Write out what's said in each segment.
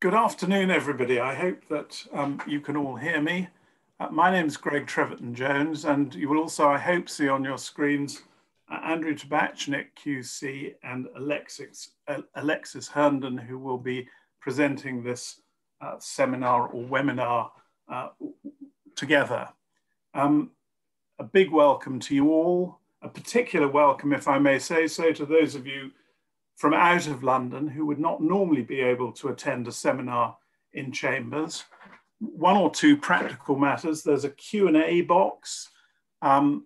Good afternoon, everybody. I hope that you can all hear me. My name is Greg Treverton-Jones, and you will also, I hope, see on your screens Andrew Tabachnik QC and Alexis Hearnden, who will be presenting this seminar or webinar together. A big welcome to you all, a particular welcome, if I may say so, to those of you from out of London who would not normally be able to attend a seminar in Chambers. One or two practical matters. There's a Q&A box. I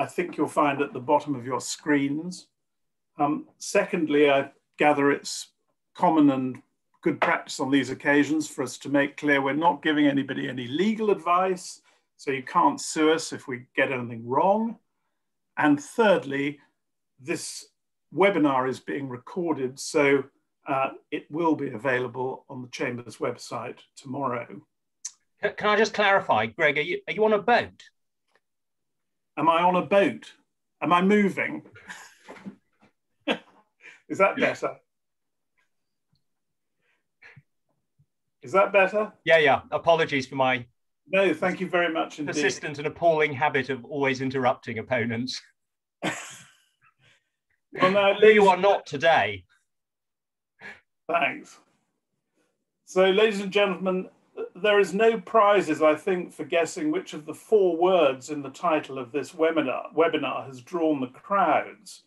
think you'll find at the bottom of your screens. Secondly, I gather it's common and good practice on these occasions for us to make clear we're not giving anybody any legal advice, so you can't sue us if we get anything wrong. And thirdly, this webinar is being recorded, so it will be available on the Chambers website tomorrow. Can I just clarify, Greg, are you on a boat? Am I on a boat? Am I moving? Is that better? Is that better? Yeah. Apologies for my No, thank you very much indeed. Persistent and appalling habit of always interrupting opponents. Well, now, you are not today. Thanks. So, ladies and gentlemen, there is no prizes, I think, for guessing which of the 4 words in the title of this webinar has drawn the crowds.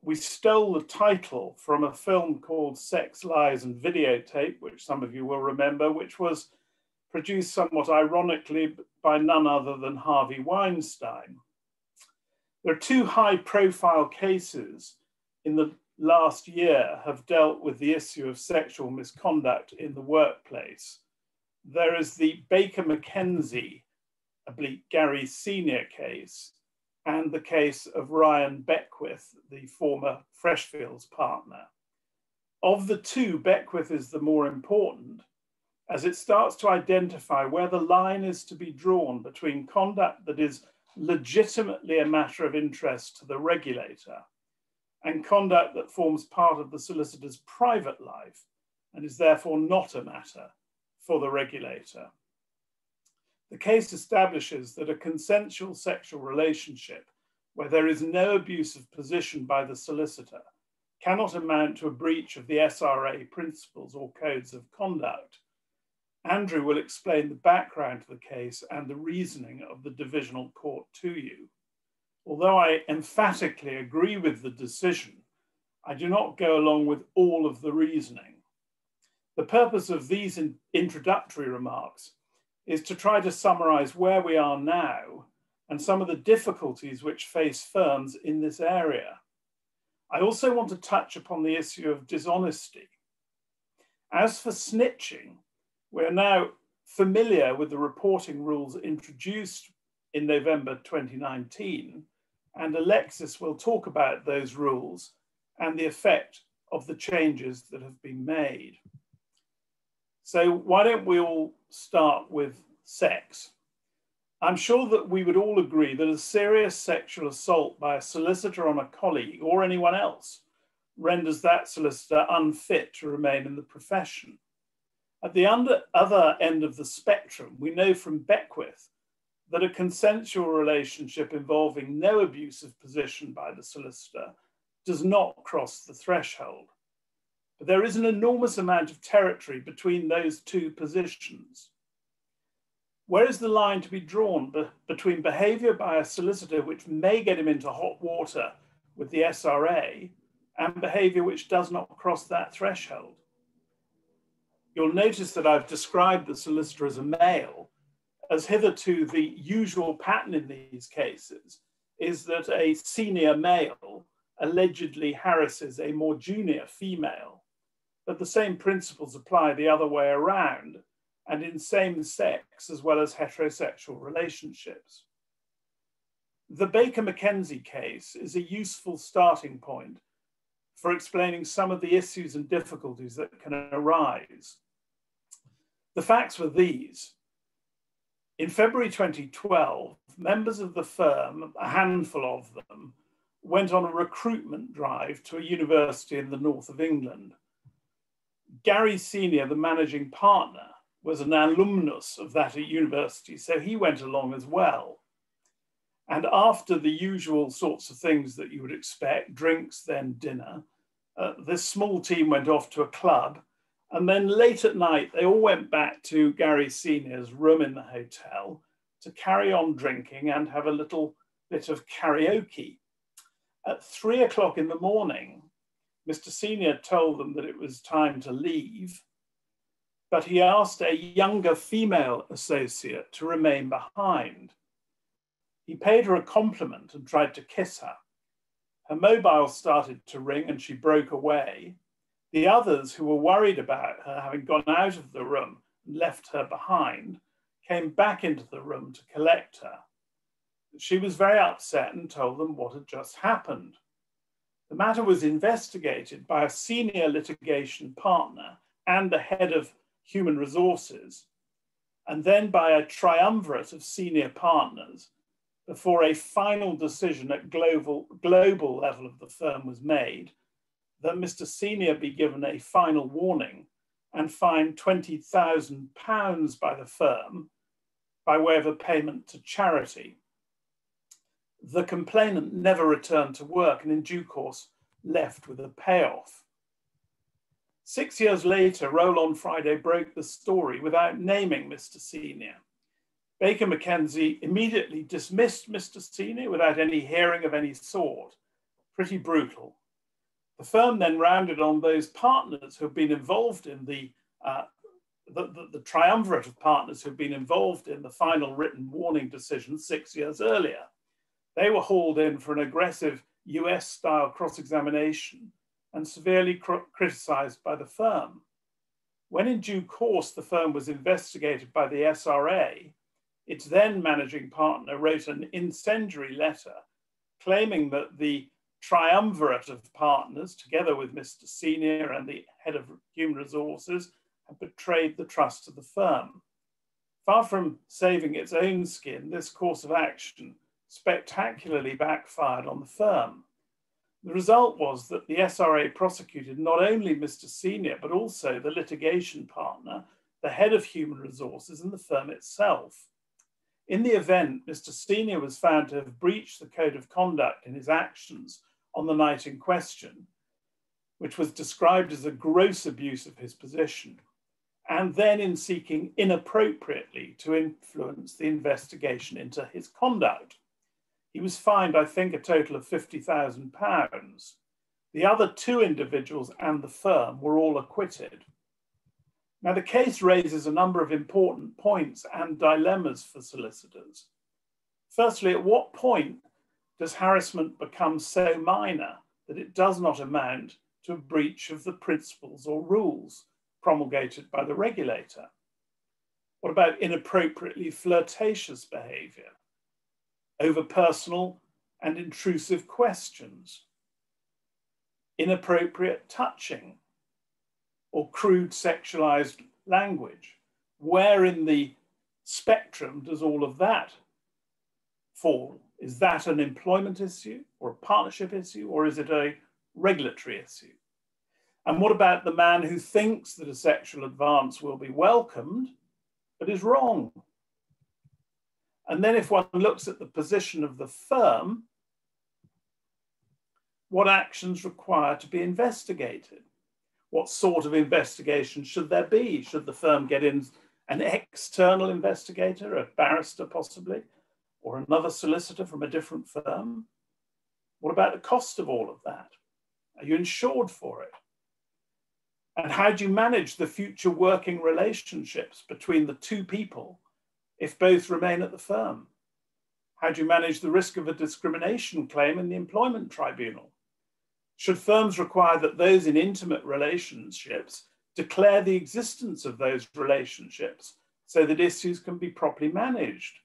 We stole the title from a film called Sex, Lies and Videotape, which some of you will remember, which was produced somewhat ironically by none other than Harvey Weinstein. There are 2 high-profile cases in the last year have dealt with the issue of sexual misconduct in the workplace. There is the Baker McKenzie Gary Senior case and the case of Ryan Beckwith, the former Freshfields partner. Of the 2, Beckwith is the more important, as it starts to identify where the line is to be drawn between conduct that is legitimately a matter of interest to the regulator and conduct that forms part of the solicitor's private life and is therefore not a matter for the regulator. The case establishes that a consensual sexual relationship where there is no abuse of position by the solicitor cannot amount to a breach of the SRA principles or codes of conduct. Andrew will explain the background to the case and the reasoning of the divisional court to you. Although I emphatically agree with the decision, I do not go along with all of the reasoning. The purpose of these introductory remarks is to try to summarize where we are now and some of the difficulties which face firms in this area. I also want to touch upon the issue of dishonesty. As for snitching, we're now familiar with the reporting rules introduced in November 2019, and Alexis will talk about those rules and the effect of the changes that have been made. So why don't we all start with sex? I'm sure that we would all agree that a serious sexual assault by a solicitor on a colleague or anyone else renders that solicitor unfit to remain in the profession. At the other end of the spectrum, we know from Beckwith that a consensual relationship involving no abuse of position by the solicitor does not cross the threshold. But there is an enormous amount of territory between those 2 positions. Where is the line to be drawn between behavior by a solicitor which may get him into hot water with the SRA and behavior which does not cross that threshold? You'll notice that I've described the solicitor as a male, as hitherto the usual pattern in these cases is that a senior male allegedly harasses a more junior female, but the same principles apply the other way around and in same sex as well as heterosexual relationships. The Baker McKenzie case is a useful starting point for explaining some of the issues and difficulties that can arise. The facts were these. In February 2012, members of the firm, a handful of them, went on a recruitment drive to a university in the north of England. Gary Senior, the managing partner, was an alumnus of that university, so he went along as well. And after the usual sorts of things that you would expect, drinks, then dinner, this small team went off to a club. And then late at night, they all went back to Gary Senior's room in the hotel to carry on drinking and have a little bit of karaoke. At 3 o'clock in the morning, Mr. Senior told them that it was time to leave, but he asked a younger female associate to remain behind. He paid her a compliment and tried to kiss her. Her mobile started to ring and she broke away. The others, who were worried about her having gone out of the room and left her behind, came back into the room to collect her. She was very upset and told them what had just happened. The matter was investigated by a senior litigation partner and the head of human resources, and then by a triumvirate of senior partners before a final decision at global level of the firm was made that Mr. Senior be given a final warning and fined £20,000 by the firm by way of a payment to charity. The complainant never returned to work and in due course left with a payoff. 6 years later, Roll-On Friday broke the story without naming Mr. Senior. Baker McKenzie immediately dismissed Mr. Senior without any hearing of any sort. Pretty brutal. The firm then rounded on those partners who have been involved in the triumvirate of partners who've been involved in the final written warning decision 6 years earlier. They were hauled in for an aggressive US-style cross-examination and severely criticized by the firm. When in due course the firm was investigated by the SRA, its then managing partner wrote an incendiary letter claiming that the triumvirate of partners, together with Mr. Senior and the head of human resources, had betrayed the trust of the firm. Far from saving its own skin, this course of action spectacularly backfired on the firm. The result was that the SRA prosecuted not only Mr. Senior, but also the litigation partner, the head of human resources, and the firm itself. In the event, Mr. Senior was found to have breached the code of conduct in his actions on the night in question, which was described as a gross abuse of his position, and then in seeking inappropriately to influence the investigation into his conduct. He was fined, I think, a total of £50,000. The other two individuals and the firm were all acquitted. Now, the case raises a number of important points and dilemmas for solicitors. Firstly, at what point does harassment become so minor that it does not amount to a breach of the principles or rules promulgated by the regulator? What about inappropriately flirtatious behavior, over personal and intrusive questions, inappropriate touching, or crude sexualized language? Where in the spectrum does all of that fall? Is that an employment issue or a partnership issue, or is it a regulatory issue? And what about the man who thinks that a sexual advance will be welcomed, but is wrong? And then if one looks at the position of the firm, what actions require to be investigated? What sort of investigation should there be? Should the firm get in an external investigator, a barrister possibly, or another solicitor from a different firm? What about the cost of all of that? Are you insured for it? And how do you manage the future working relationships between the two people if both remain at the firm? How do you manage the risk of a discrimination claim in the employment tribunal? Should firms require that those in intimate relationships declare the existence of those relationships so that issues can be properly managed?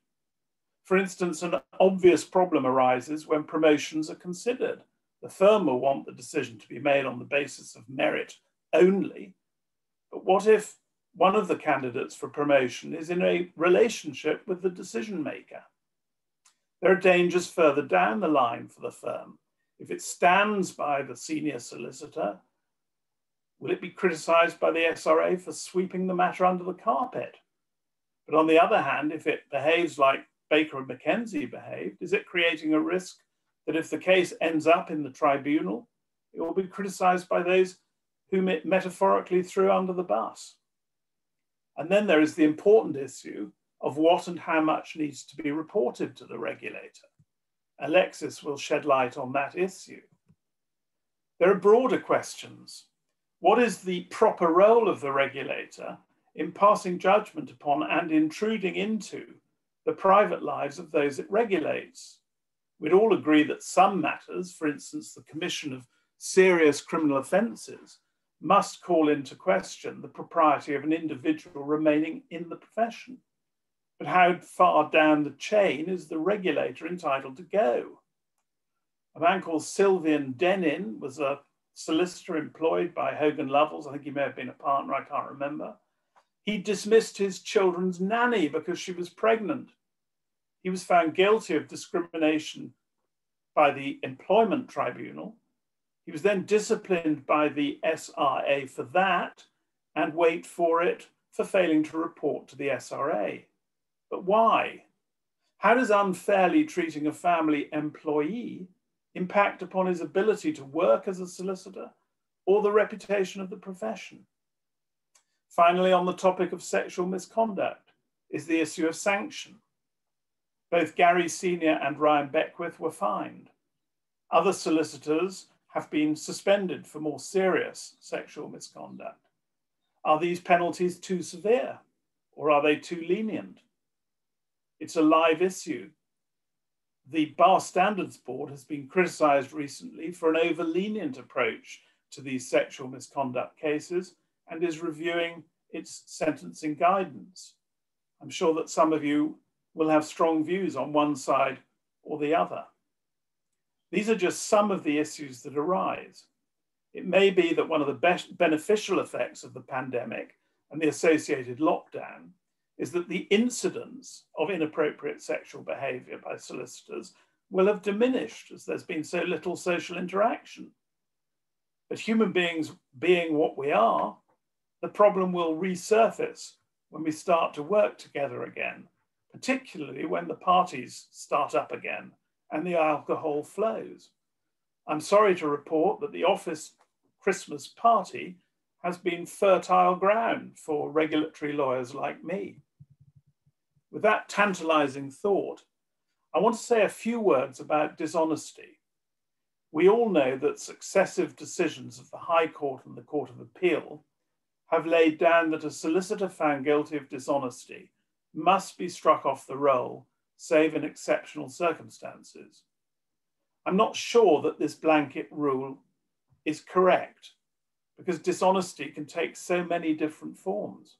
For instance, an obvious problem arises when promotions are considered. The firm will want the decision to be made on the basis of merit only. But what if one of the candidates for promotion is in a relationship with the decision maker? There are dangers further down the line for the firm. If it stands by the senior solicitor Will it be criticised by the SRA for sweeping the matter under the carpet? But on the other hand, if it behaves like Baker and McKenzie behaved, is it creating a risk that if the case ends up in the tribunal, it will be criticised by those whom it metaphorically threw under the bus? And then there is the important issue of what and how much needs to be reported to the regulator. Alexis will shed light on that issue. There are broader questions. What is the proper role of the regulator in passing judgment upon and intruding into the private lives of those it regulates? We'd all agree that some matters, for instance, the commission of serious criminal offences, must call into question the propriety of an individual remaining in the profession. But how far down the chain is the regulator entitled to go? A man called Sylvian Denin was a solicitor employed by Hogan Lovells. I think he may have been a partner, I can't remember. He dismissed his children's nanny because she was pregnant. He was found guilty of discrimination by the employment tribunal. He was then disciplined by the SRA for that, and wait for it, for failing to report to the SRA. But why? How does unfairly treating a family employee impact upon his ability to work as a solicitor or the reputation of the profession? Finally, on the topic of sexual misconduct is the issue of sanction. Both Gary Senior and Ryan Beckwith were fined. Other solicitors have been suspended for more serious sexual misconduct. Are these penalties too severe, or are they too lenient? It's a live issue. The Bar Standards Board has been criticised recently for an over-lenient approach to these sexual misconduct cases and is reviewing its sentencing guidance. I'm sure that some of you will have strong views on one side or the other. These are just some of the issues that arise. It may be that one of the best beneficial effects of the pandemic and the associated lockdown is that the incidence of inappropriate sexual behaviour by solicitors will have diminished as there's been so little social interaction. But human beings being what we are, the problem will resurface when we start to work together again, particularly when the parties start up again and the alcohol flows. I'm sorry to report that the office Christmas party has been fertile ground for regulatory lawyers like me. With that tantalizing thought, I want to say a few words about dishonesty. We all know that successive decisions of the High Court and the Court of Appeal have laid down that a solicitor found guilty of dishonesty must be struck off the roll, save in exceptional circumstances. I'm not sure that this blanket rule is correct, because dishonesty can take so many different forms.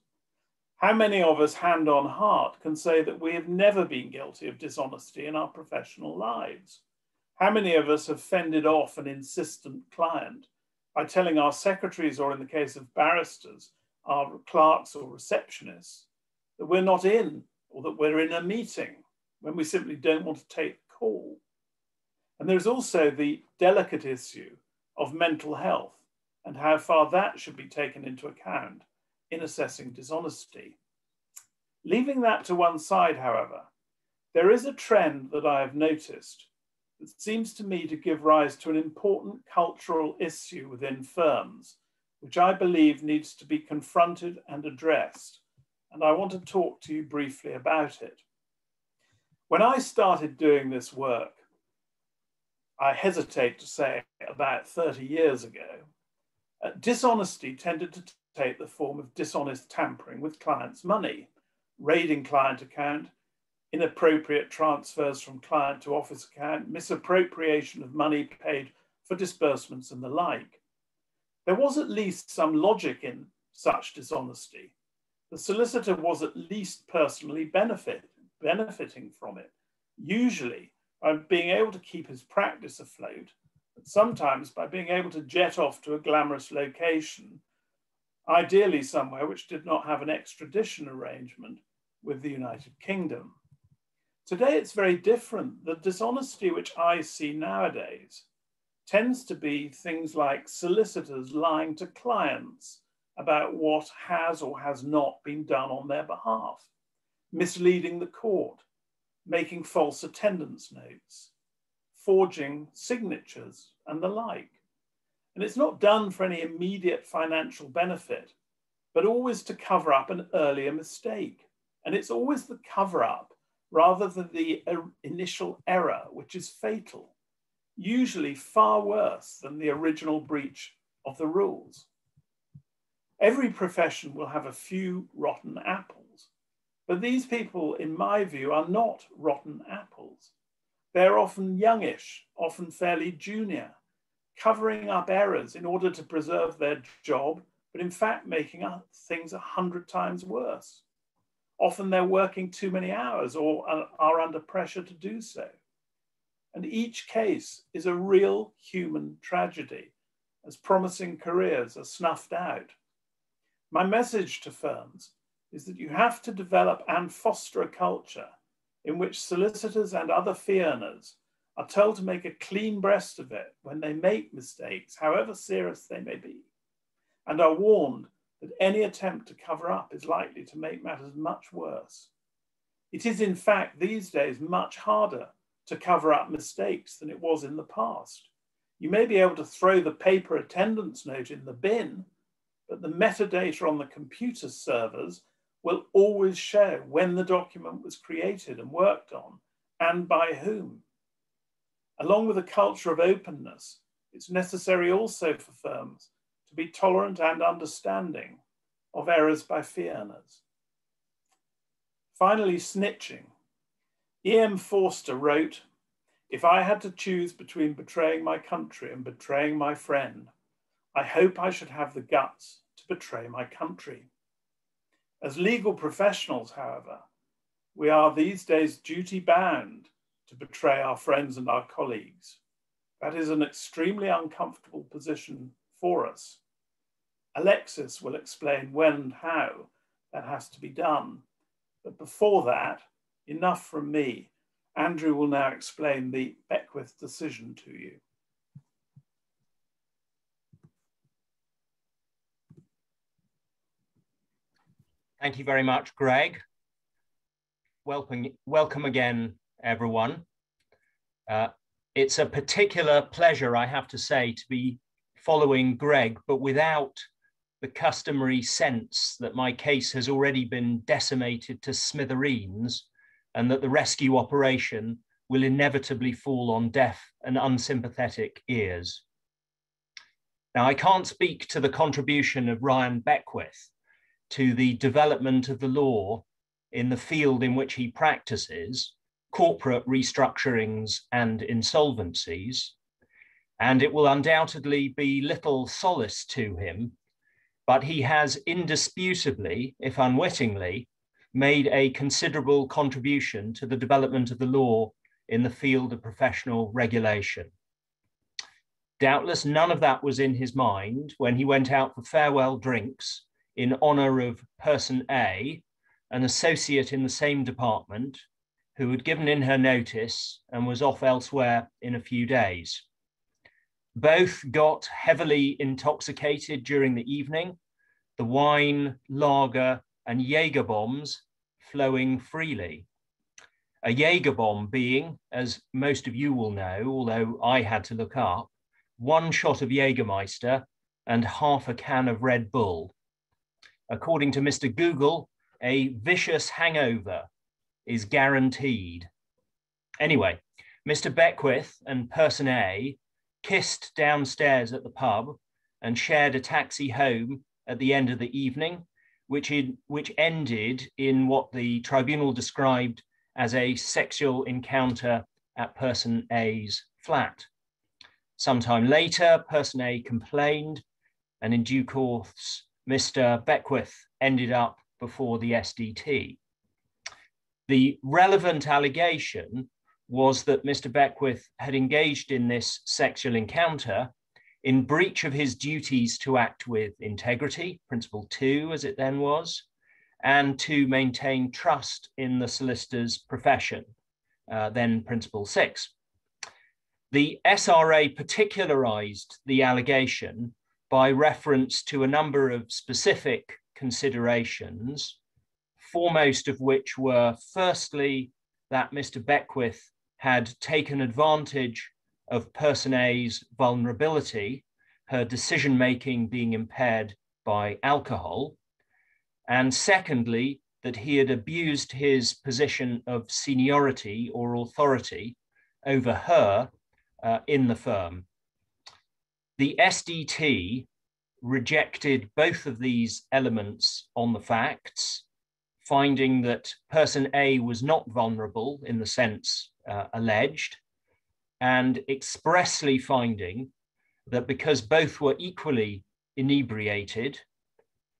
How many of us, hand on heart, can say that we have never been guilty of dishonesty in our professional lives? How many of us have fended off an insistent client by telling our secretaries, or in the case of barristers, our clerks or receptionists, that we're not in, or that we're in a meeting when we simply don't want to take the call? And there's also the delicate issue of mental health and how far that should be taken into account in assessing dishonesty. Leaving that to one side, however, there is a trend that I have noticed that seems to me to give rise to an important cultural issue within firms, which I believe needs to be confronted and addressed. And I want to talk to you briefly about it. When I started doing this work, I hesitate to say about 30 years ago, dishonesty tended to take the form of dishonest tampering with clients' money, raiding client account, inappropriate transfers from client to office account, misappropriation of money paid for disbursements and the like. There was at least some logic in such dishonesty. The solicitor was at least personally benefiting from it, usually by being able to keep his practice afloat, but sometimes by being able to jet off to a glamorous location, ideally somewhere which did not have an extradition arrangement with the United Kingdom. Today, it's very different. The dishonesty which I see nowadays tends to be things like solicitors lying to clients about what has or has not been done on their behalf, misleading the court, making false attendance notes, forging signatures, and the like. And it's not done for any immediate financial benefit, but always to cover up an earlier mistake. And it's always the cover up rather than the initial error, which is fatal, usually far worse than the original breach of the rules. Every profession will have a few rotten apples, but these people, in my view, are not rotten apples. They're often youngish, often fairly junior, covering up errors in order to preserve their job, but in fact making things 100 times worse. Often they're working too many hours or are under pressure to do so. And each case is a real human tragedy as promising careers are snuffed out. My message to firms is that you have to develop and foster a culture in which solicitors and other fee earners are told to make a clean breast of it when they make mistakes, however serious they may be, and are warned that any attempt to cover up is likely to make matters much worse. It is, in fact, these days much harder to cover up mistakes than it was in the past. You may be able to throw the paper attendance note in the bin, but the metadata on the computer servers will always show when the document was created and worked on and by whom. Along with a culture of openness, it's necessary also for firms to be tolerant and understanding of errors by fee earners. Finally, snitching. E.M. Forster wrote, "If I had to choose between betraying my country and betraying my friend, I hope I should have the guts to betray my country." As legal professionals, however, we are these days duty bound to betray our friends and our colleagues. That is an extremely uncomfortable position for us. Alexis will explain when and how that has to be done. But before that, enough from me. Andrew will now explain the Beckwith decision to you. Thank you very much, Greg. Welcome again, everyone. It's a particular pleasure, I have to say, to be following Greg, but without the customary sense that my case has already been decimated to smithereens and that the rescue operation will inevitably fall on deaf and unsympathetic ears. Now, I can't speak to the contribution of Ryan Beckwith to the development of the law in the field in which he practices, corporate restructurings and insolvencies, and it will undoubtedly be little solace to him, but he has indisputably, if unwittingly, made a considerable contribution to the development of the law in the field of professional regulation. Doubtless none of that was in his mind when he went out for farewell drinks in honor of Person A, an associate in the same department, who had given in her notice and was off elsewhere in a few days. Both got heavily intoxicated during the evening, the wine, lager, and Jaeger bombs flowing freely. A Jaeger bomb being, as most of you will know, although I had to look up, one shot of Jägermeister and half a can of Red Bull. According to Mr. Google, a vicious hangover is guaranteed. Anyway, Mr. Beckwith and Person A kissed downstairs at the pub and shared a taxi home at the end of the evening, which ended in what the tribunal described as a sexual encounter at Person A's flat. Sometime later, Person A complained, and in due course, Mr. Beckwith ended up before the SDT. The relevant allegation was that Mr. Beckwith had engaged in this sexual encounter in breach of his duties to act with integrity, Principle 2 as it then was, and to maintain trust in the solicitor's profession, then Principle 6. The SRA particularized the allegation by reference to a number of specific considerations, foremost of which were, firstly, that Mr. Beckwith had taken advantage of person A's vulnerability, her decision-making being impaired by alcohol, and secondly, that he had abused his position of seniority or authority over her in the firm. The SDT rejected both of these elements on the facts, finding that person A was not vulnerable in the sense alleged, and expressly finding that because both were equally inebriated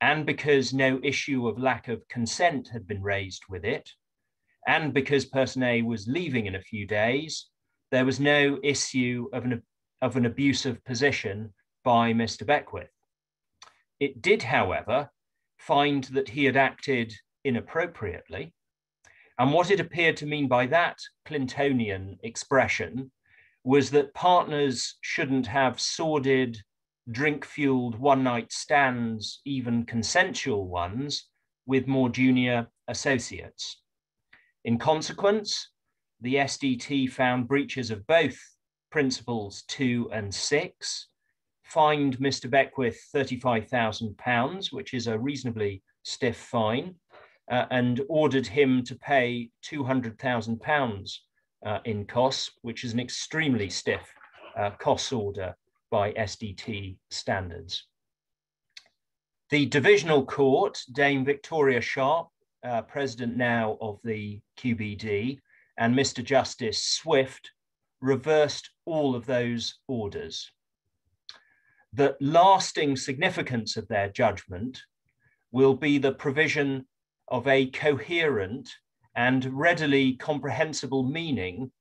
and because no issue of lack of consent had been raised with it, and because person A was leaving in a few days, there was no issue of an abusive position by Mr. Beckwith. It did, however, find that he had acted inappropriately, and what it appeared to mean by that Clintonian expression was that partners shouldn't have sordid, drink-fueled one-night stands, even consensual ones, with more junior associates. In consequence, the SDT found breaches of both Principles 2 and 6, fined Mr. Beckwith £35,000, which is a reasonably stiff fine, and ordered him to pay £200,000 in costs, which is an extremely stiff costs order by SDT standards. The divisional court, Dame Victoria Sharp, president now of the QBD, and Mr. Justice Swift reversed all of those orders. The lasting significance of their judgment will be the provision of a coherent and readily comprehensible meaning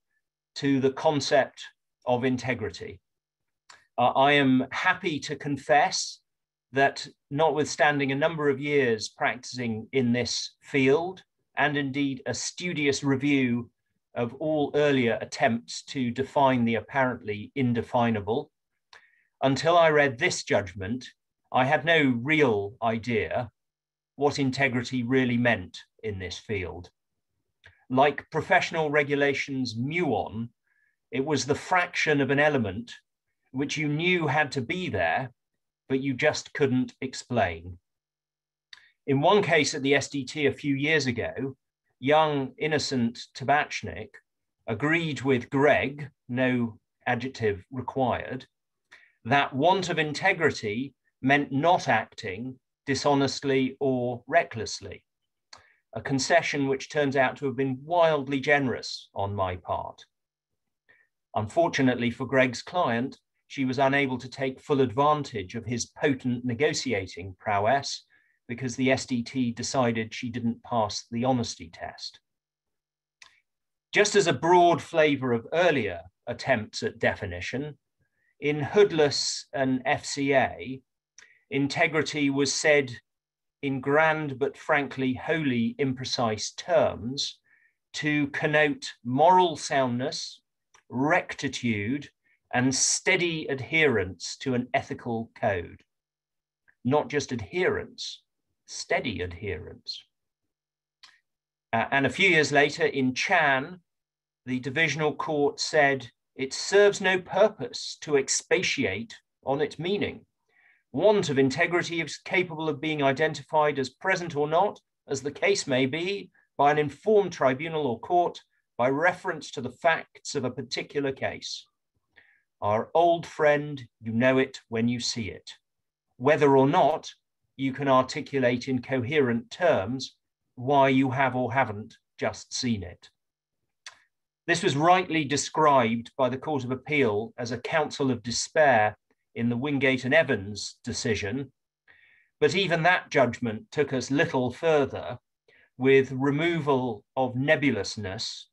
to the concept of integrity. I am happy to confess that, notwithstanding a number of years practicing in this field, and indeed a studious review of all earlier attempts to define the apparently indefinable, until I read this judgment, I had no real idea what integrity really meant in this field. Like professional regulations muon, it was the fraction of an element which you knew had to be there, but you just couldn't explain. In one case at the SDT a few years ago, young, innocent Tabachnik agreed with Greg, no adjective required, that want of integrity meant not acting dishonestly or recklessly, a concession which turns out to have been wildly generous on my part. Unfortunately for Greg's client, she was unable to take full advantage of his potent negotiating prowess because the SDT decided she didn't pass the honesty test. Just as a broad flavor of earlier attempts at definition, in Hoodless and FCA, integrity was said in grand but frankly wholly imprecise terms to connote moral soundness, rectitude, and steady adherence to an ethical code. Not just adherence, steady adherence. And a few years later in Chan, the divisional court said it serves no purpose to expatiate on its meaning. Want of integrity is capable of being identified as present or not, as the case may be, by an informed tribunal or court by reference to the facts of a particular case. Our old friend, you know it when you see it. Whether or not you can articulate in coherent terms why you have or haven't just seen it. This was rightly described by the Court of Appeal as a counsel of despair in the Wingate and Evans decision, but even that judgment took us little further, with removal of nebulousness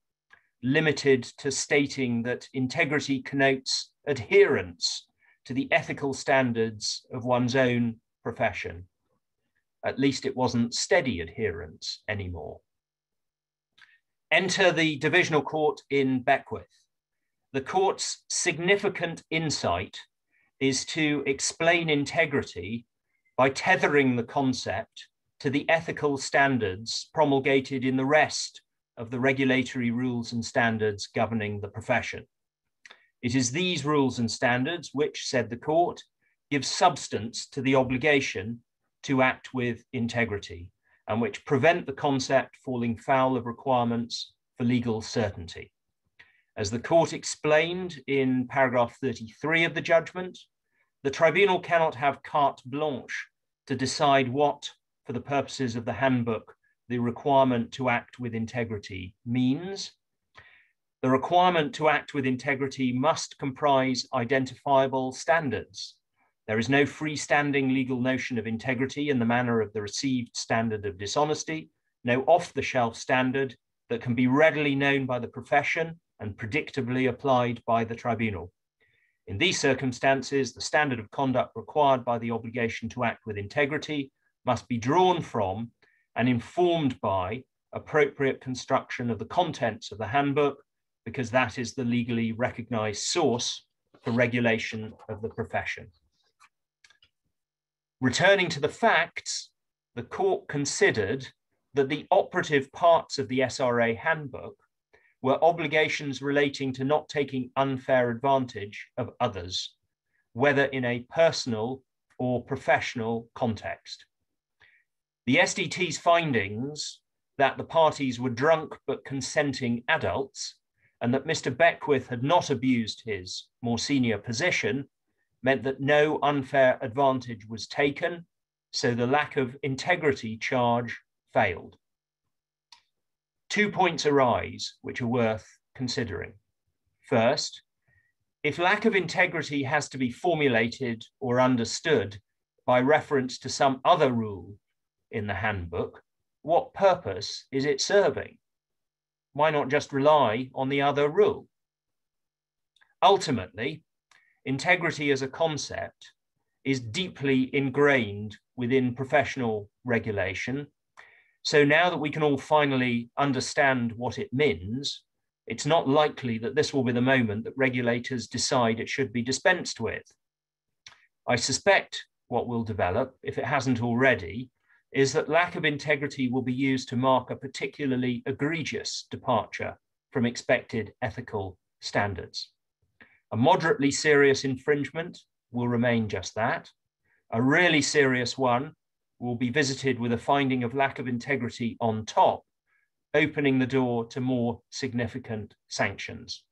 limited to stating that integrity connotes adherence to the ethical standards of one's own profession. At least it wasn't steady adherence anymore. Enter the divisional court in Beckwith. the court's significant insight is to explain integrity by tethering the concept to the ethical standards promulgated in the rest of the regulatory rules and standards governing the profession. It is these rules and standards which, said the court, give substance to the obligation to act with integrity, and which prevent the concept falling foul of requirements for legal certainty. As the court explained in paragraph 33 of the judgment, the tribunal cannot have carte blanche to decide what, for the purposes of the handbook, the requirement to act with integrity means. The requirement to act with integrity must comprise identifiable standards. There is no freestanding legal notion of integrity in the manner of the received standard of dishonesty, no off-the-shelf standard that can be readily known by the profession and predictably applied by the tribunal. In these circumstances, the standard of conduct required by the obligation to act with integrity must be drawn from and informed by appropriate construction of the contents of the handbook, because that is the legally recognized source for regulation of the profession. Returning to the facts, the court considered that the operative parts of the SRA handbook were obligations relating to not taking unfair advantage of others, whether in a personal or professional context. The SDT's findings that the parties were drunk but consenting adults and that Mr. Beckwith had not abused his more senior position meant that no unfair advantage was taken, so the lack of integrity charge failed. 2 points arise which are worth considering. First, if lack of integrity has to be formulated or understood by reference to some other rule in the handbook, what purpose is it serving? Why not just rely on the other rule? Ultimately, integrity as a concept is deeply ingrained within professional regulation. So now that we can all finally understand what it means, it's not likely that this will be the moment that regulators decide it should be dispensed with. I suspect what will develop, if it hasn't already, is that lack of integrity will be used to mark a particularly egregious departure from expected ethical standards. A moderately serious infringement will remain just that. A really serious one will be visited with a finding of lack of integrity on top, opening the door to more significant sanctions.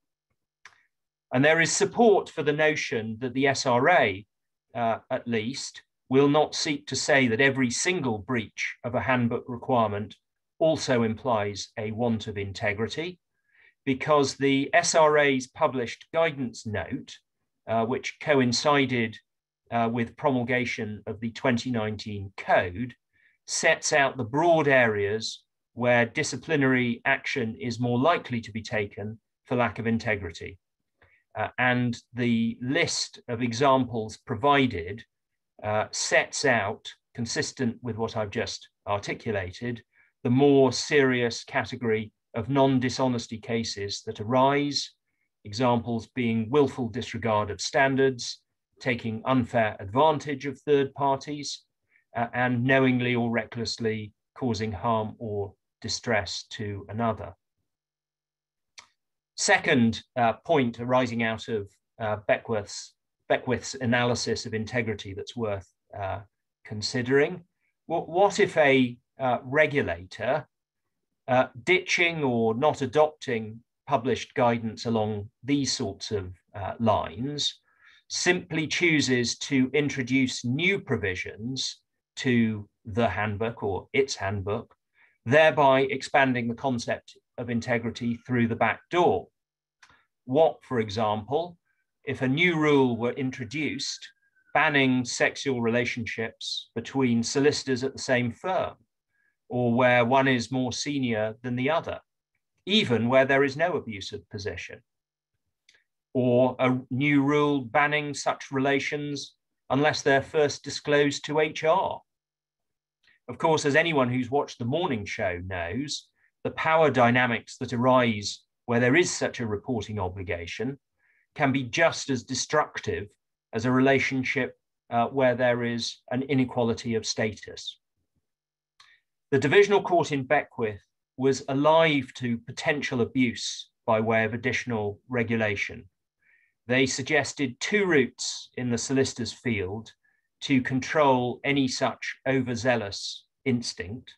And there is support for the notion that the SRA, at least, will not seek to say that every single breach of a handbook requirement also implies a want of integrity, because the SRA's published guidance note, which coincided with promulgation of the 2019 code, sets out the broad areas where disciplinary action is more likely to be taken for lack of integrity. And the list of examples provided sets out, consistent with what I've just articulated, the more serious category of non-dishonesty cases that arise, examples being willful disregard of standards, taking unfair advantage of third parties, and knowingly or recklessly causing harm or distress to another. Second point arising out of Beckwith's analysis of integrity that's worth considering. What if a regulator, ditching or not adopting published guidance along these sorts of lines, simply chooses to introduce new provisions to the handbook or its handbook, thereby expanding the concept of integrity through the back door? What, for example, if a new rule were introduced banning sexual relationships between solicitors at the same firm, or where one is more senior than the other, even where there is no abusive position? Or a new rule banning such relations unless they're first disclosed to HR? Of course, as anyone who's watched the morning show knows, the power dynamics that arise where there is such a reporting obligation can be just as destructive as a relationship where there is an inequality of status. The divisional court in Beckwith was alive to potential abuse by way of additional regulation. They suggested two routes in the solicitor's field to control any such overzealous instinct.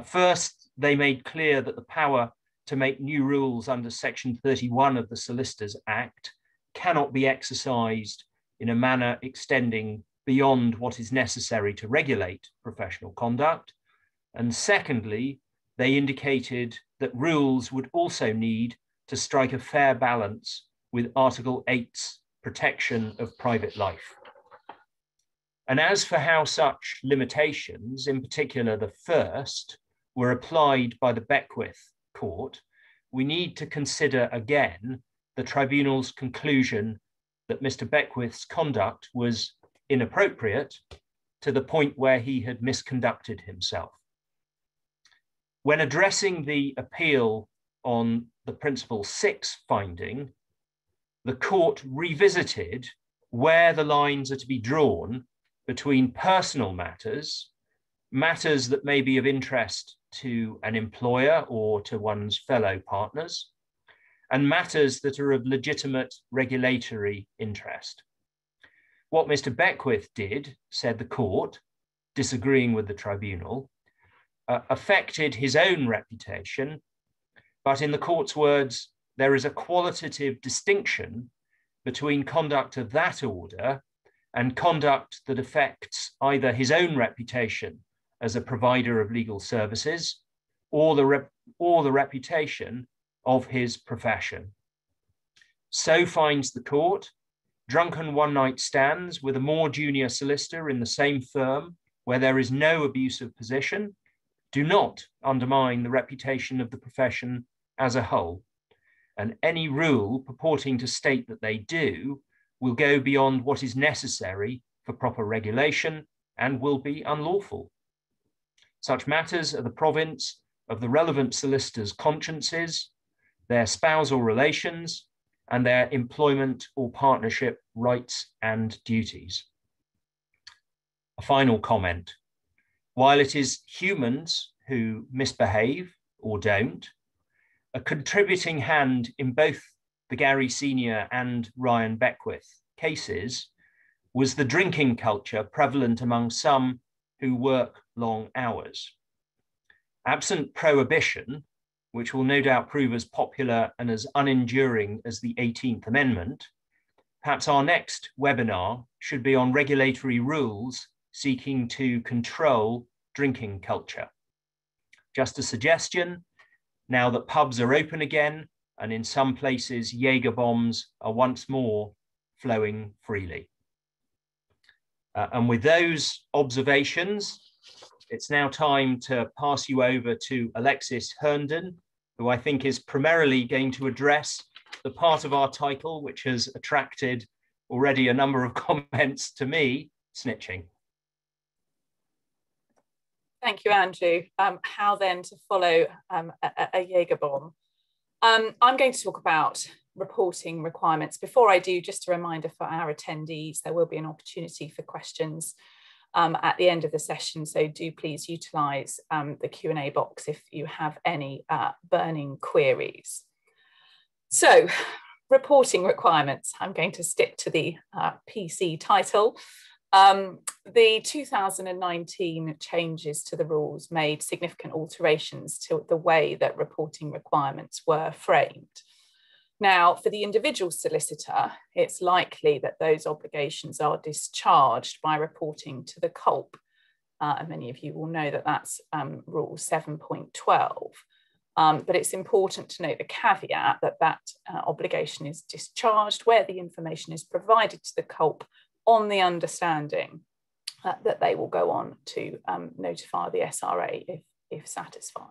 First, they made clear that the power to make new rules under Section 31 of the Solicitors Act cannot be exercised in a manner extending beyond what is necessary to regulate professional conduct. And secondly, they indicated that rules would also need to strike a fair balance with Article 8's protection of private life. And as for how such limitations, in particular the first, were applied by the Beckwith court, we need to consider again the tribunal's conclusion that Mr. Beckwith's conduct was inappropriate to the point where he had misconducted himself. When addressing the appeal on the Principle 6 finding, the court revisited where the lines are to be drawn between personal matters, matters that may be of interest to an employer or to one's fellow partners, and matters that are of legitimate regulatory interest. What Mr. Beckwith did, said the court, disagreeing with the tribunal, affected his own reputation, but in the court's words, there is a qualitative distinction between conduct of that order and conduct that affects either his own reputation as a provider of legal services or the reputation of his profession. So finds the court, drunken one-night stands with a more junior solicitor in the same firm where there is no abuse of position do not undermine the reputation of the profession as a whole. And any rule purporting to state that they do will go beyond what is necessary for proper regulation and will be unlawful. Such matters are the province of the relevant solicitors' consciences, their spousal relations, and their employment or partnership rights and duties. A final comment. While it is humans who misbehave or don't, a contributing hand in both the Gary Senior and Ryan Beckwith cases was the drinking culture prevalent among some who work long hours. Absent prohibition, which will no doubt prove as popular and as unenduring as the 18th Amendment, perhaps our next webinar should be on regulatory rules seeking to control drinking culture. Just a suggestion, now that pubs are open again, and in some places Jaeger bombs are once more flowing freely. And with those observations, it's now time to pass you over to Alexis Hearnden, who I think is primarily going to address the part of our title which has attracted already a number of comments to me, snitching. Thank you, Andrew. How then to follow a Jaeger bomb? I'm going to talk about reporting requirements. Before I do, just a reminder for our attendees, there will be an opportunity for questions at the end of the session. So do please utilise the Q&A box if you have any burning queries. So reporting requirements, I'm going to stick to the PC title. The 2019 changes to the rules made significant alterations to the way that reporting requirements were framed. Now, for the individual solicitor, it's likely that those obligations are discharged by reporting to the CULP. And many of you will know that that's Rule 7.12. But it's important to note the caveat that that obligation is discharged where the information is provided to the CULP on the understanding that they will go on to notify the SRA if satisfied.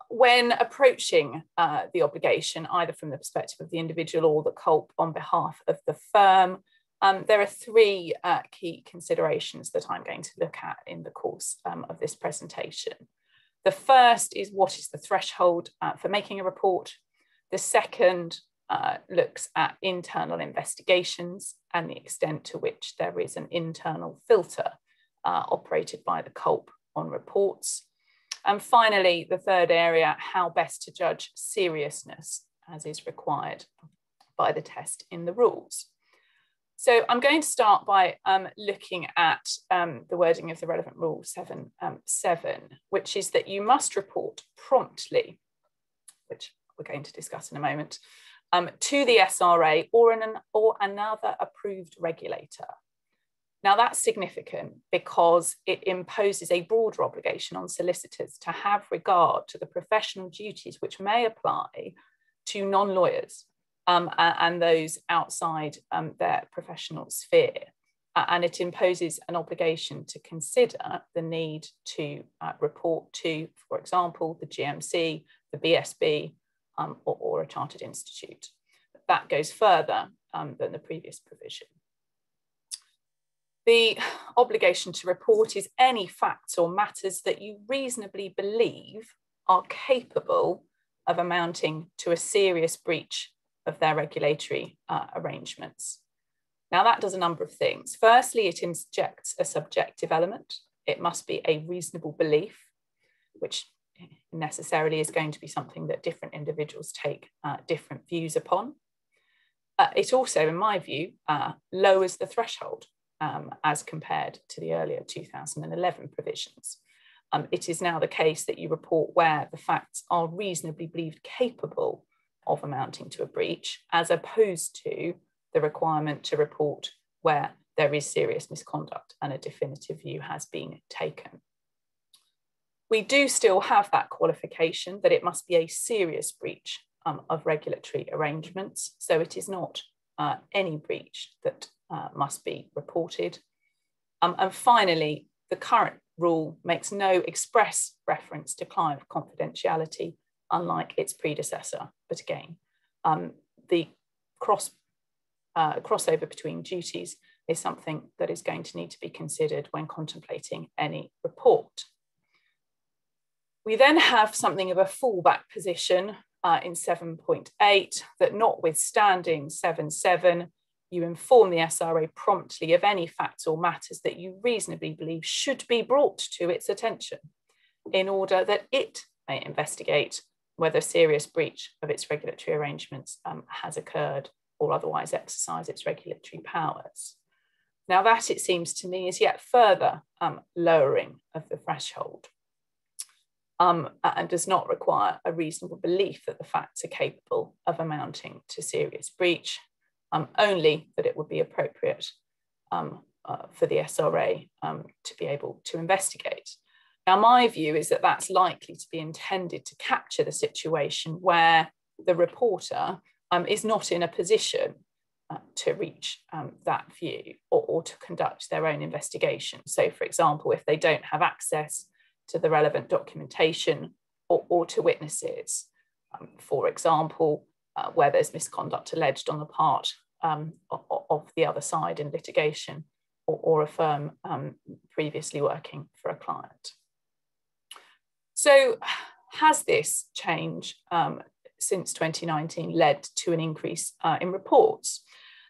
When approaching the obligation, either from the perspective of the individual or the CULP on behalf of the firm, there are three key considerations that I'm going to look at in the course of this presentation. The first is what is the threshold for making a report. The second, looks at internal investigations and the extent to which there is an internal filter operated by the CULP on reports. And finally, the third area, how best to judge seriousness as is required by the test in the rules. So I'm going to start by looking at the wording of the relevant rule 7.7, which is that you must report promptly, which we're going to discuss in a moment, to the SRA or another approved regulator. Now that's significant because it imposes a broader obligation on solicitors to have regard to the professional duties which may apply to non-lawyers and those outside their professional sphere. And it imposes an obligation to consider the need to report to, for example, the GMC, the BSB, or a chartered institute. That goes further than the previous provision. The obligation to report is any facts or matters that you reasonably believe are capable of amounting to a serious breach of their regulatory arrangements. Now that does a number of things. Firstly, it injects a subjective element. It must be a reasonable belief, which necessarily is going to be something that different individuals take different views upon. It also, in my view, lowers the threshold as compared to the earlier 2011 provisions. It is now the case that you report where the facts are reasonably believed capable of amounting to a breach, as opposed to the requirement to report where there is serious misconduct and a definitive view has been taken. We do still have that qualification that it must be a serious breach of regulatory arrangements. So it is not any breach that must be reported. And finally, the current rule makes no express reference to client confidentiality, unlike its predecessor. But again, the crossover between duties is something that is going to need to be considered when contemplating any report. We then have something of a fallback position in 7.8, that notwithstanding 7.7, you inform the SRA promptly of any facts or matters that you reasonably believe should be brought to its attention in order that it may investigate whether serious breach of its regulatory arrangements has occurred or otherwise exercise its regulatory powers. Now that, it seems to me, is yet further lowering of the threshold and does not require a reasonable belief that the facts are capable of amounting to serious breach, only that it would be appropriate for the SRA to be able to investigate. Now, my view is that that's likely to be intended to capture the situation where the reporter is not in a position to reach that view or to conduct their own investigation. So, for example, if they don't have access to the relevant documentation or to witnesses, for example, where there's misconduct alleged on the part of the other side in litigation or a firm previously working for a client. So has this change since 2019 led to an increase in reports?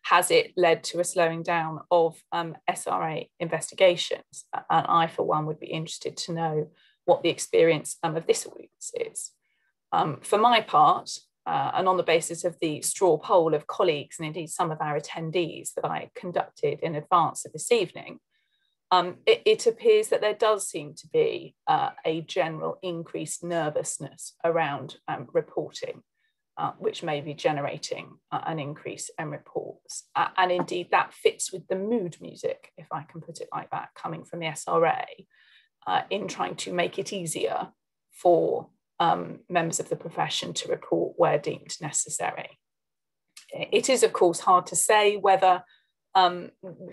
Has it led to a slowing down of SRA investigations? And I, for one, would be interested to know what the experience of this audience is. For my part, and on the basis of the straw poll of colleagues and indeed some of our attendees that I conducted in advance of this evening, it appears that there does seem to be a general increased nervousness around reporting, which may be generating an increase in reports. And indeed that fits with the mood music, if I can put it like that, coming from the SRA in trying to make it easier for members of the profession to report where deemed necessary. It is, of course, hard to say whether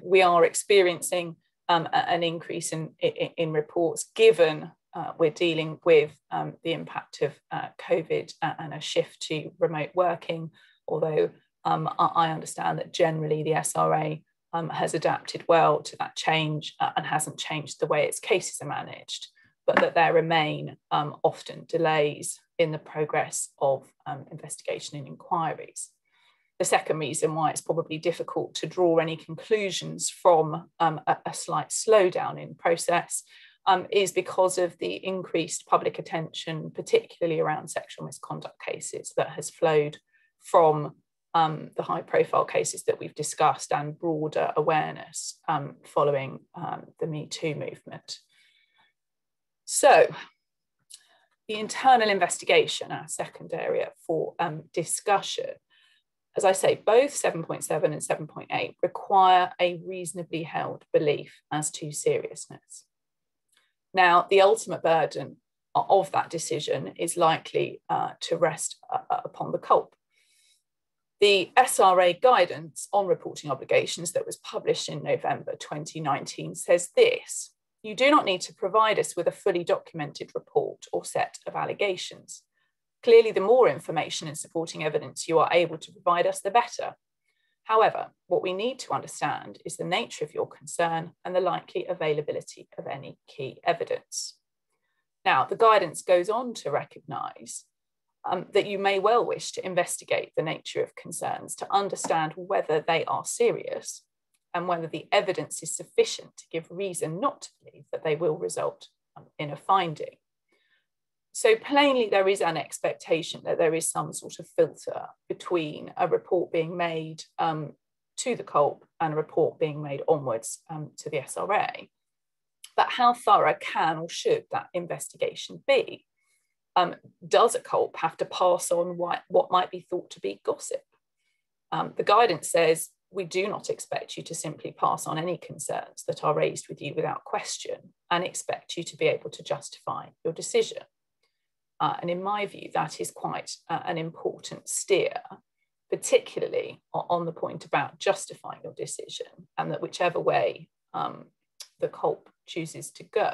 we are experiencing an increase in reports, given we're dealing with the impact of COVID and a shift to remote working, although I understand that generally the SRA has adapted well to that change and hasn't changed the way its cases are managed, but that there remain often delays in the progress of investigation and inquiries. The second reason why it's probably difficult to draw any conclusions from a slight slowdown in process is because of the increased public attention, particularly around sexual misconduct cases, that has flowed from the high-profile cases that we've discussed and broader awareness following the Me Too movement. So, the internal investigation, our second area for discussion. As I say, both 7.7 and 7.8 require a reasonably held belief as to seriousness. Now, the ultimate burden of that decision is likely to rest upon the culp. The SRA guidance on reporting obligations that was published in November 2019 says this: you do not need to provide us with a fully documented report or set of allegations. Clearly, the more information and supporting evidence you are able to provide us, the better. However, what we need to understand is the nature of your concern and the likely availability of any key evidence. Now, the guidance goes on to recognise that you may well wish to investigate the nature of concerns to understand whether they are serious and whether the evidence is sufficient to give reason not to believe that they will result in a finding. So plainly, there is an expectation that there is some sort of filter between a report being made to the culp and a report being made onwards to the SRA. But how thorough can or should that investigation be? Does a culp have to pass on what might be thought to be gossip? The guidance says, we do not expect you to simply pass on any concerns that are raised with you without question and expect you to be able to justify your decision. And in my view, that is quite an important steer, particularly on the point about justifying your decision, and that whichever way the culp chooses to go,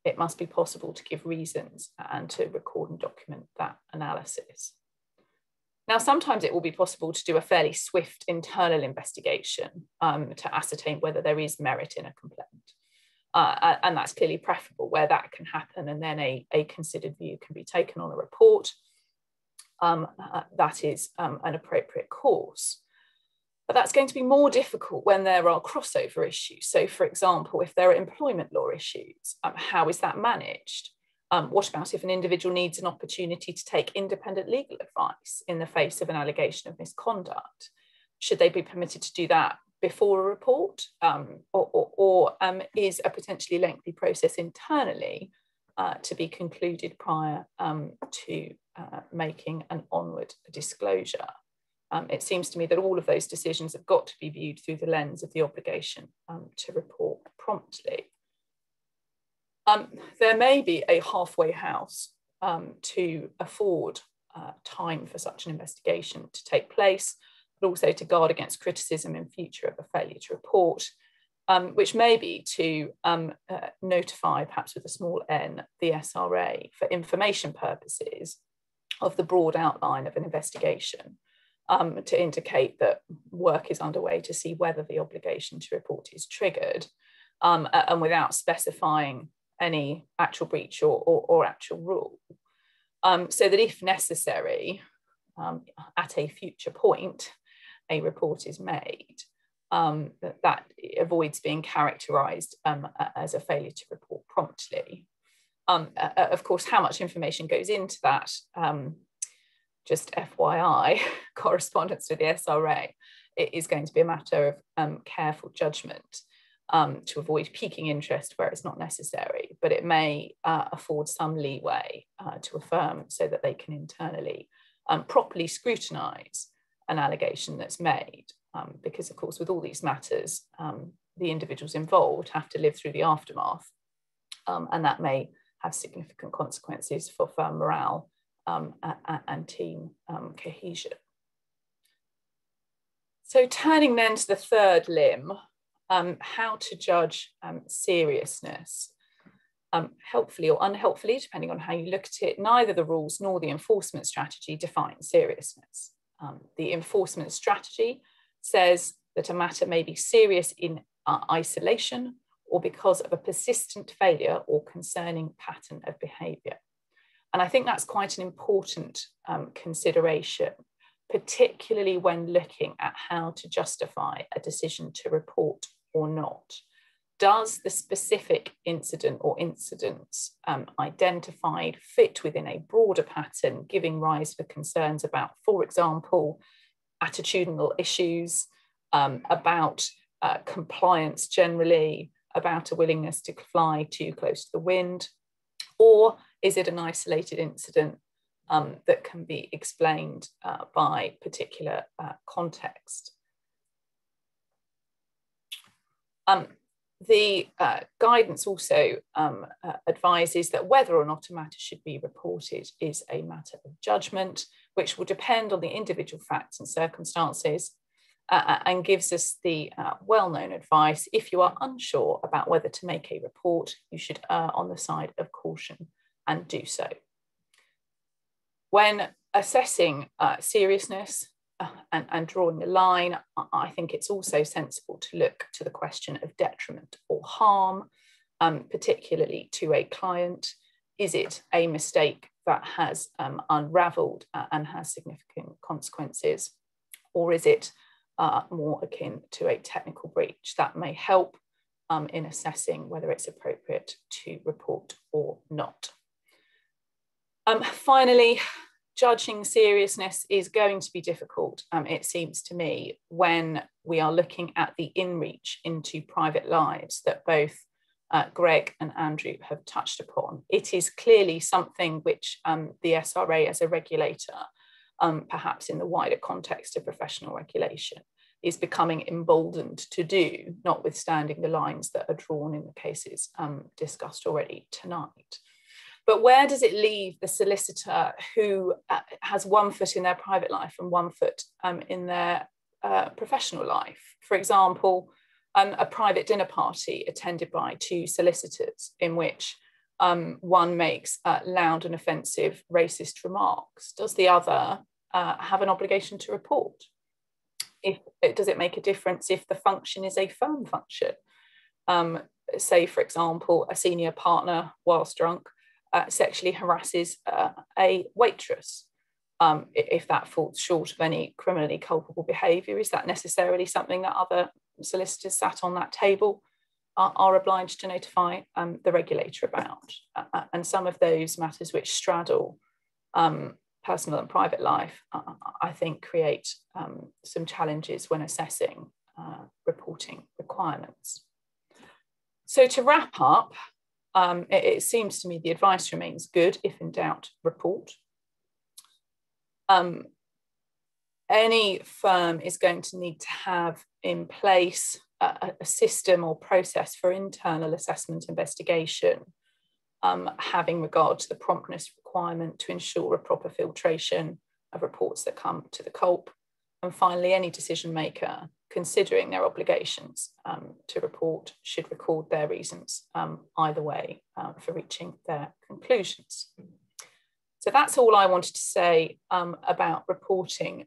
it must be possible to give reasons and to record and document that analysis. Now, sometimes it will be possible to do a fairly swift internal investigation to ascertain whether there is merit in a complaint. And that's clearly preferable where that can happen, and then a considered view can be taken on a report. That is an appropriate course. But that's going to be more difficult when there are crossover issues. So, for example, if there are employment law issues, how is that managed? What about if an individual needs an opportunity to take independent legal advice in the face of an allegation of misconduct? Should they be permitted to do that before a report, or is a potentially lengthy process internally to be concluded prior to making an onward disclosure? It seems to me that all of those decisions have got to be viewed through the lens of the obligation to report promptly. There may be a halfway house to afford time for such an investigation to take place, but also to guard against criticism in future of a failure to report, which may be to notify, perhaps with a small n, the SRA for information purposes of the broad outline of an investigation, to indicate that work is underway to see whether the obligation to report is triggered, and without specifying any actual breach or actual rule, so that if necessary, at a future point, a report is made, that avoids being characterised as a failure to report promptly. Of course, how much information goes into that, just FYI, correspondence with the SRA, it is going to be a matter of careful judgment to avoid piquing interest where it's not necessary, but it may afford some leeway to a firm so that they can internally properly scrutinise an allegation that's made, because of course with all these matters, the individuals involved have to live through the aftermath, and that may have significant consequences for firm morale and team cohesion. So turning then to the third limb, how to judge seriousness. Helpfully or unhelpfully, depending on how you look at it, neither the rules nor the enforcement strategy define seriousness. The enforcement strategy says that a matter may be serious in isolation or because of a persistent failure or concerning pattern of behaviour. And I think that's quite an important consideration, particularly when looking at how to justify a decision to report or not. Does the specific incident or incidents identified fit within a broader pattern, giving rise to concerns about, for example, attitudinal issues, about compliance generally, about a willingness to fly too close to the wind? Or is it an isolated incident that can be explained by particular context? The guidance also advises that whether or not a matter should be reported is a matter of judgment, which will depend on the individual facts and circumstances, and gives us the well-known advice: if you are unsure about whether to make a report, you should err on the side of caution and do so. When assessing seriousness and drawing the line, I think it's also sensible to look to the question of detriment or harm, particularly to a client. Is it a mistake that has unravelled and has significant consequences, or is it more akin to a technical breach that may help in assessing whether it's appropriate to report or not? Finally, judging seriousness is going to be difficult, it seems to me, when we are looking at the inreach into private lives that both Greg and Andrew have touched upon. It is clearly something which the SRA as a regulator, perhaps in the wider context of professional regulation, is becoming emboldened to do, notwithstanding the lines that are drawn in the cases discussed already tonight. But where does it leave the solicitor who has one foot in their private life and one foot in their professional life? For example, a private dinner party attended by two solicitors in which one makes loud and offensive racist remarks. Does the other have an obligation to report? Does it make a difference if the function is a firm function? Say, for example, a senior partner, whilst drunk, sexually harasses a waitress. If that falls short of any criminally culpable behaviour, is that necessarily something that other solicitors sat on that table are obliged to notify the regulator about? And some of those matters which straddle personal and private life, I think, create some challenges when assessing reporting requirements. So to wrap up, it seems to me the advice remains good: if in doubt, report. Any firm is going to need to have in place a system or process for internal assessment investigation, having regard to the promptness requirement to ensure a proper filtration of reports that come to the CULP. And finally, any decision maker considering their obligations to report should record their reasons either way for reaching their conclusions. So that's all I wanted to say about reporting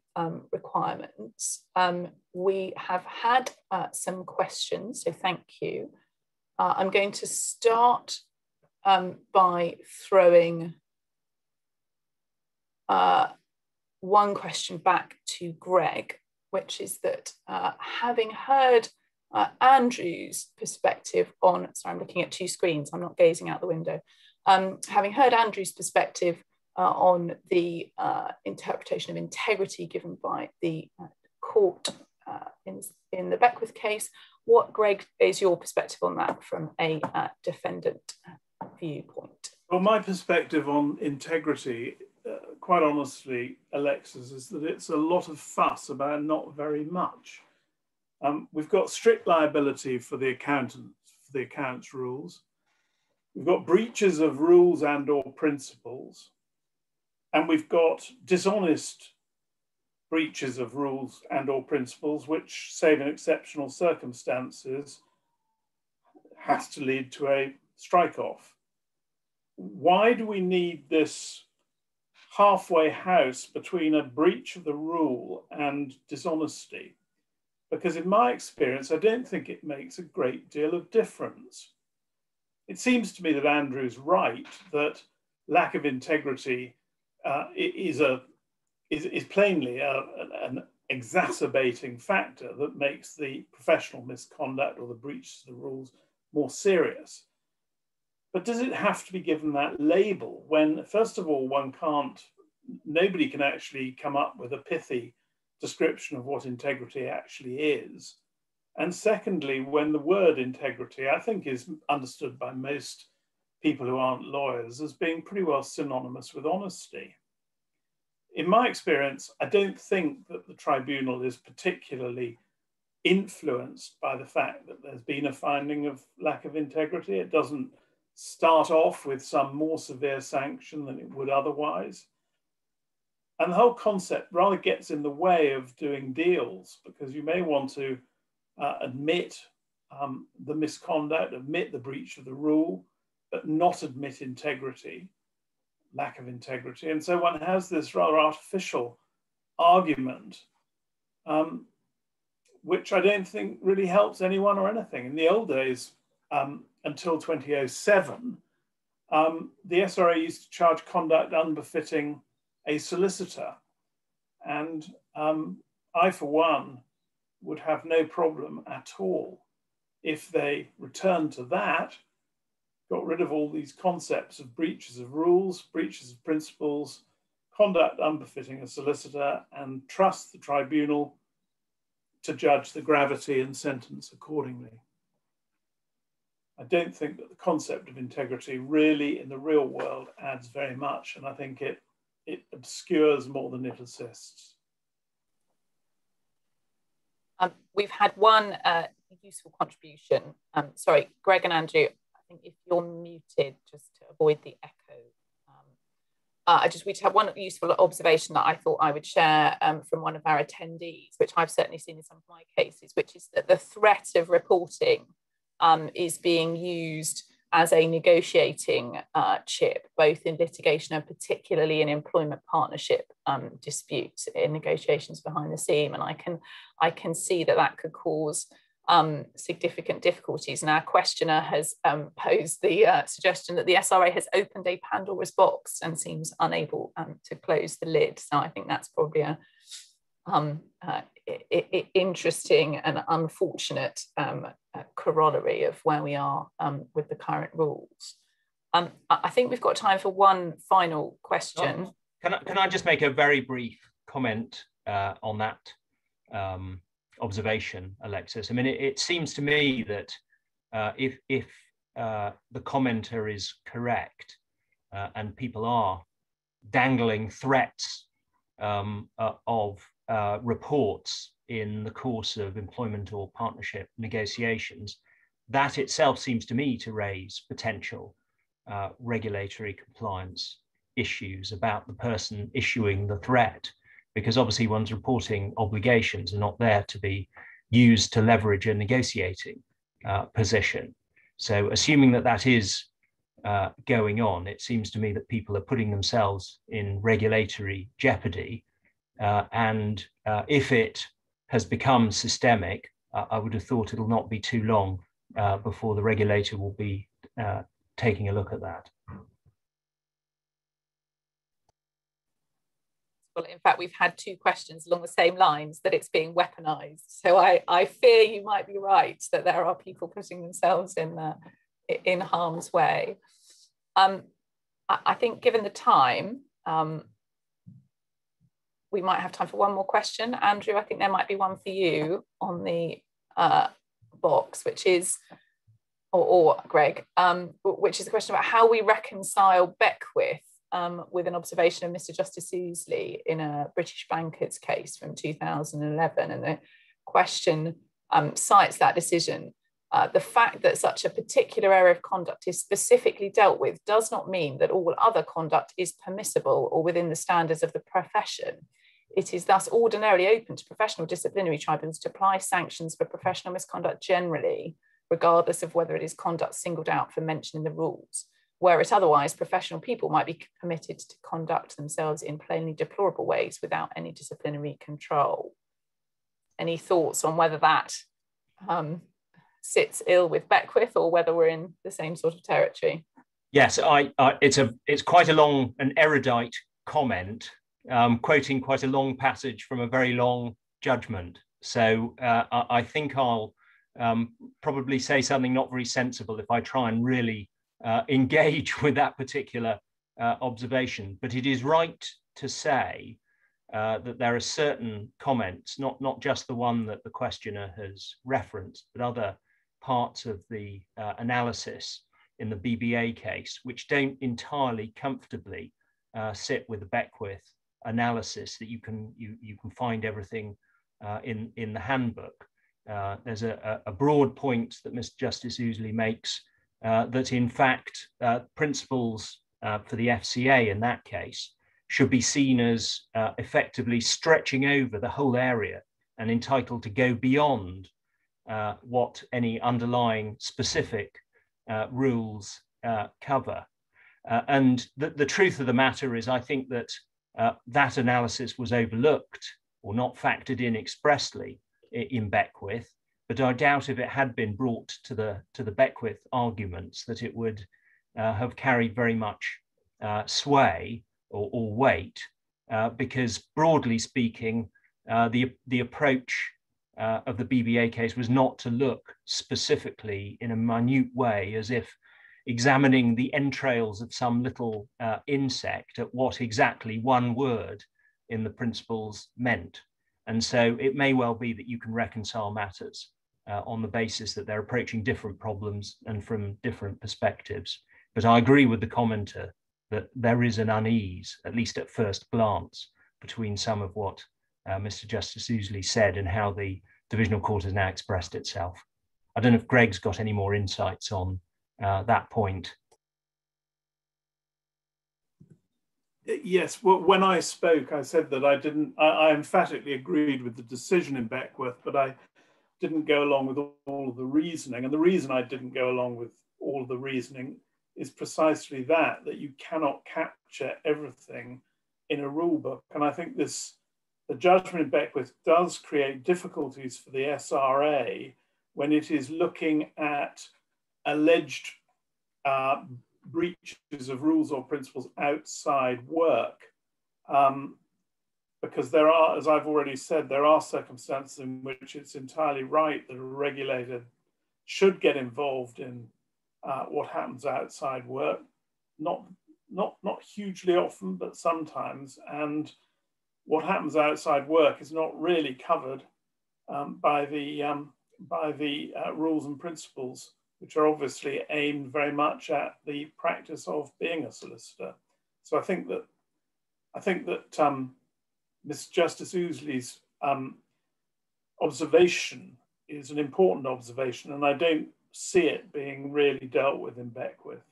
requirements. We have had some questions, so thank you. I'm going to start by throwing one question back to Greg, which is that having heard Andrew's perspective on, sorry, I'm looking at two screens, I'm not gazing out the window. Having heard Andrew's perspective on the interpretation of integrity given by the court in the Beckwith case, what, Greg, is your perspective on that from a defendant viewpoint? Well, my perspective on integrity, quite honestly, Alexis, is that it's a lot of fuss about not very much. We've got strict liability for the accountants, for the accounts rules. We've got breaches of rules and or principles. And we've got dishonest breaches of rules and or principles, which, save in exceptional circumstances, has to lead to a strike-off. Why do we need this halfway house between a breach of the rule and dishonesty? Because in my experience, I don't think it makes a great deal of difference. It seems to me that Andrew's right, that lack of integrity is a is plainly an exacerbating factor that makes the professional misconduct or the breach of the rules more serious. But does it have to be given that label when, first of all, nobody can actually come up with a pithy description of what integrity actually is? And secondly, when the word integrity, I think, is understood by most people who aren't lawyers as being pretty well synonymous with honesty. In my experience, I don't think that the tribunal is particularly influenced by the fact that there's been a finding of lack of integrity. It doesn't start off with some more severe sanction than it would otherwise. And the whole concept rather gets in the way of doing deals, because you may want to admit the misconduct, admit the breach of the rule, but not admit integrity, lack of integrity. And so one has this rather artificial argument, which I don't think really helps anyone or anything. In the old days, until 2007, the SRA used to charge conduct unbefitting a solicitor. And I, for one, would have no problem at all if they returned to that, got rid of all these concepts of breaches of rules, breaches of principles, conduct unbefitting a solicitor, and trust the tribunal to judge the gravity and sentence accordingly. I don't think that the concept of integrity really in the real world adds very much, and I think it obscures more than it assists. We've had one useful contribution. Sorry, Greg and Andrew, I think if you're muted, just to avoid the echo. We had one useful observation that I thought I would share from one of our attendees, which I've certainly seen in some of my cases, which is that the threat of reporting is being used as a negotiating chip, both in litigation and particularly in employment partnership disputes, in negotiations behind the scene. And I can see that could cause significant difficulties. And our questioner has posed the suggestion that the SRA has opened a Pandora's box and seems unable to close the lid. So I think that's probably a interesting and unfortunate corollary of where we are with the current rules. I think we've got time for one final question. Can I just make a very brief comment on that observation, Alexis? I mean, it seems to me that if the commenter is correct and people are dangling threats of reports in the course of employment or partnership negotiations, that itself seems to me to raise potential regulatory compliance issues about the person issuing the threat, because obviously one's reporting obligations are not there to be used to leverage a negotiating position. So assuming that is going on, it seems to me that people are putting themselves in regulatory jeopardy. And if it has become systemic, I would have thought it'll not be too long before the regulator will be taking a look at that. Well, in fact, we've had two questions along the same lines, that it's being weaponized. So I fear you might be right, that there are people putting themselves in harm's way. I think given the time, we might have time for one more question. Andrew, I think there might be one for you on the box, which is, or Greg, which is a question about how we reconcile Beckwith with an observation of Mr. Justice Ousley in a British bankers case from 2011. And the question cites that decision. The fact that such a particular area of conduct is specifically dealt with does not mean that all other conduct is permissible or within the standards of the profession. It is thus ordinarily open to professional disciplinary tribunals to apply sanctions for professional misconduct generally, regardless of whether it is conduct singled out for mention in the rules, whereas otherwise professional people might be permitted to conduct themselves in plainly deplorable ways without any disciplinary control. Any thoughts on whether that sits ill with Beckwith or whether we're in the same sort of territory? Yes, it's quite a long and erudite comment, quoting quite a long passage from a very long judgment. So I think I'll probably say something not very sensible if I try and really engage with that particular observation. But it is right to say that there are certain comments, not just the one that the questioner has referenced, but other parts of the analysis in the BBA case, which don't entirely comfortably sit with the Beckwith analysis that you can find everything in the handbook. There's a broad point that Mr. Justice Ouseley makes that in fact principles for the FCA in that case should be seen as effectively stretching over the whole area and entitled to go beyond what any underlying specific rules cover. And the truth of the matter is, I think that that analysis was overlooked or not factored in expressly in Beckwith, but I doubt if it had been brought to the Beckwith arguments that it would have carried very much sway or weight, because broadly speaking, the approach of the BBA case was not to look specifically in a minute way as if examining the entrails of some little insect at what exactly one word in the principles meant. And so it may well be that you can reconcile matters on the basis that they're approaching different problems and from different perspectives. But I agree with the commenter that there is an unease, at least at first glance, between some of what Mr. Justice Ouseley said and how the Divisional Court has now expressed itself. I don't know if Greg's got any more insights on that point. Yes, well, when I spoke, I said that I emphatically agreed with the decision in Beckwith, but I didn't go along with all of the reasoning. And the reason I didn't go along with all of the reasoning is precisely that you cannot capture everything in a rule book. And I think the judgment in Beckwith does create difficulties for the SRA when it is looking at alleged breaches of rules or principles outside work. Because there are, as I've already said, there are circumstances in which it's entirely right that a regulator should get involved in what happens outside work, not hugely often, but sometimes. And what happens outside work is not really covered by the rules and principles, which are obviously aimed very much at the practice of being a solicitor. So I think that Mr. Justice Ouseley's observation is an important observation, and I don't see it being really dealt with in Beckwith.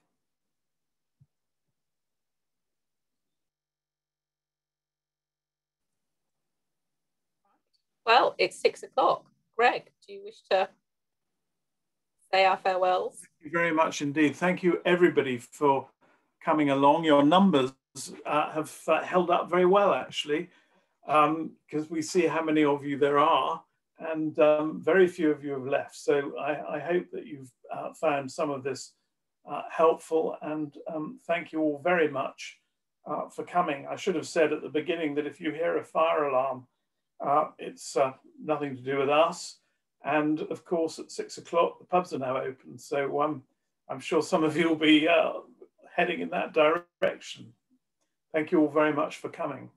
Well, it's 6 o'clock. Greg, do you wish to say our farewells? Thank you very much indeed. Thank you everybody for coming along. Your numbers have held up very well, actually, because we see how many of you there are, and very few of you have left. So I hope that you've found some of this helpful, and thank you all very much for coming. I should have said at the beginning that if you hear a fire alarm, it's nothing to do with us. And of course, at 6 o'clock, the pubs are now open. So I'm sure some of you will be heading in that direction. Thank you all very much for coming.